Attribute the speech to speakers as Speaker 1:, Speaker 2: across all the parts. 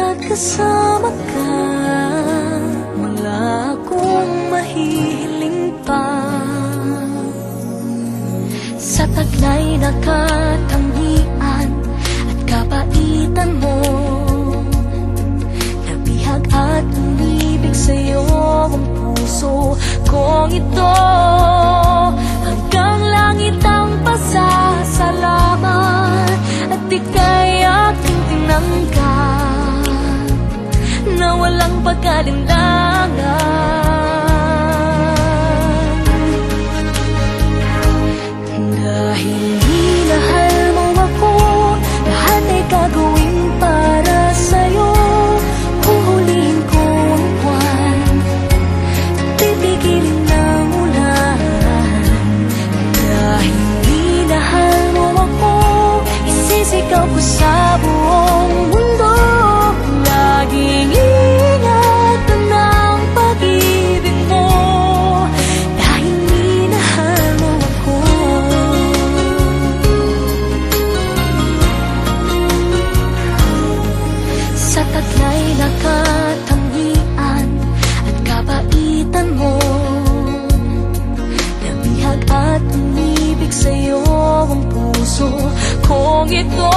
Speaker 1: Basta't kasama ka, wala akong mahihiling pa. Sa taglay na katangian at kapaitan mo, nabihag at umibig sa'yo ang puso kong ito. Hanggang langit ang pasasalamat at ika'y aking tinanggap na walang pagkalinlangan. Dahil minahal mo ako, lahat ay gagawin para sa'yo. Huhulihin ko ang buwan, pipigilin ng ulan. Dahil minahal mo ako, isisigaw ko sa buong mundo. Laging ingatan ng pag-ibig mo, dahil minahal mo ako. Sa taglay na katangian at kapaitan mo, nabihag at umibig sa'yo ang puso kong ito.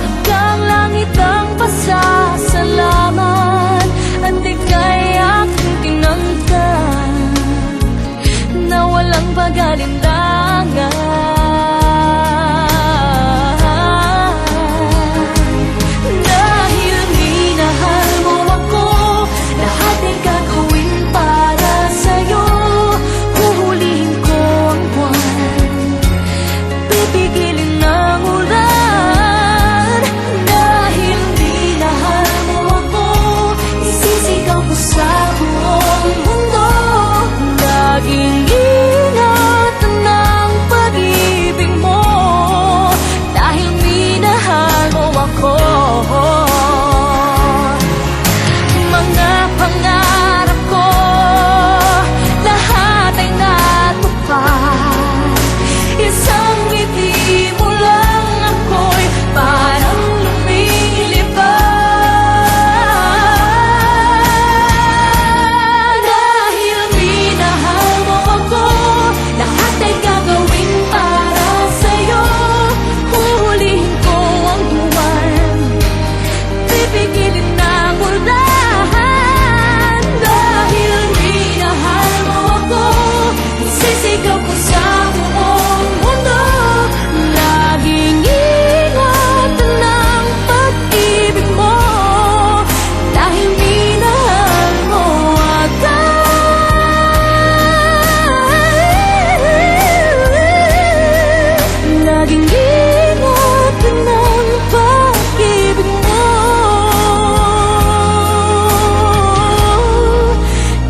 Speaker 1: Hanggang langit ang pasasalamat at ika'y aking tinanggap na walang pag-alinlangan. Dahil minahal mo ako, lahat ay gagawin para sa'yo. Huhulihin ko ang buwan, pipigilin ng ulan. Dahil minahal mo ako, isisigaw ko sa buong mundo. Laging ingatan ng pag-ibig mo, dahil minahal mo ako. Mga pangarap ko, lahat ay natupad. Isang ngiti mo lang, ako'y parang lumilipad. Dahil minahal mo ako, lahat ay gagawin para sa'yo. Huhulihin ko ang buwan, pipigilin ng ulan. Dahil minahal mo ako, isisigaw ko sa buong mundo. Laging ingatan ng pag-ibig mo, dahil minahal mo ako. Laging ingatan ng pag-ibig mo,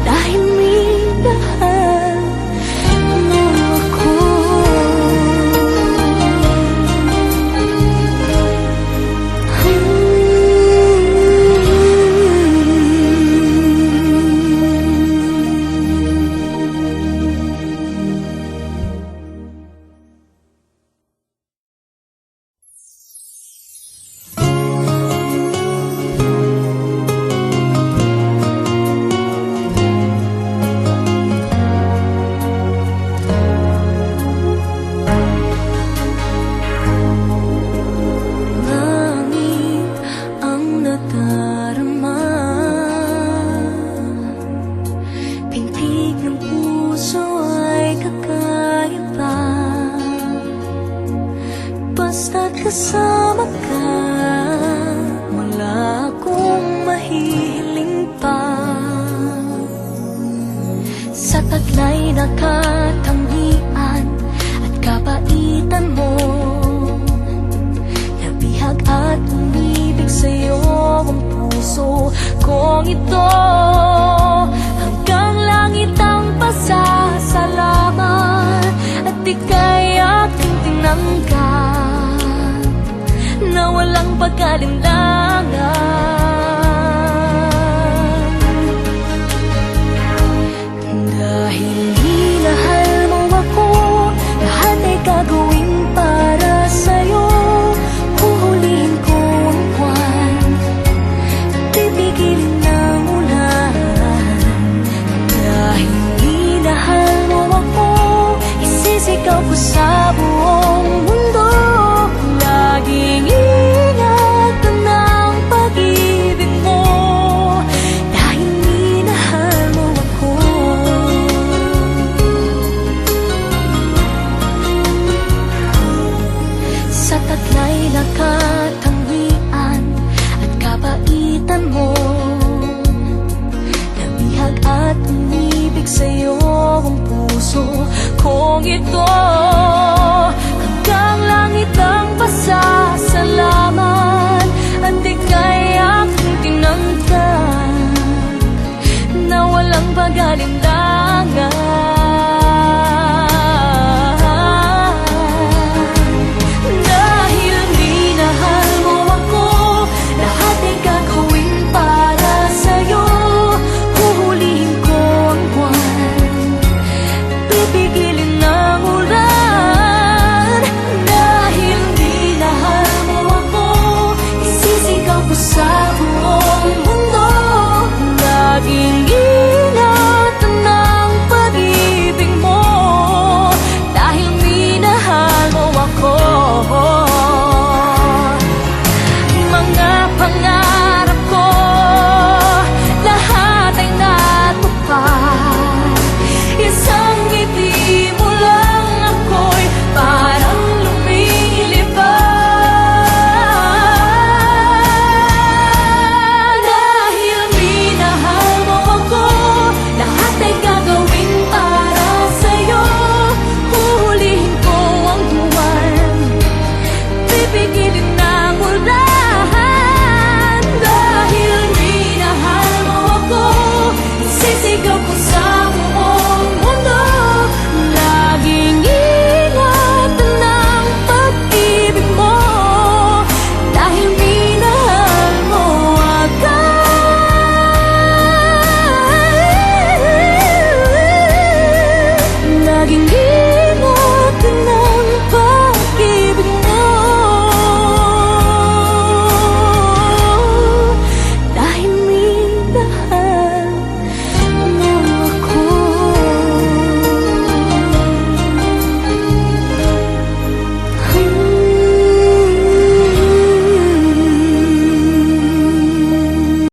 Speaker 1: dahil minahal mo ako. Langit ang nadarama, pintig ng puso ay kakaiba. Basta't kasama ka, wala akong mahihiling pa. Sa taglay na katangian at kapaitan mo, nabihag at umibig sa'yo ang puso kong ito. Hanggang langit ang pasasalamat at ika'y aking tinanggap na walang pagkalinlangan. Dahil minahal mo ako, lahat ay gagawin para sa'yo. Huhulihin ko ang buwan, ito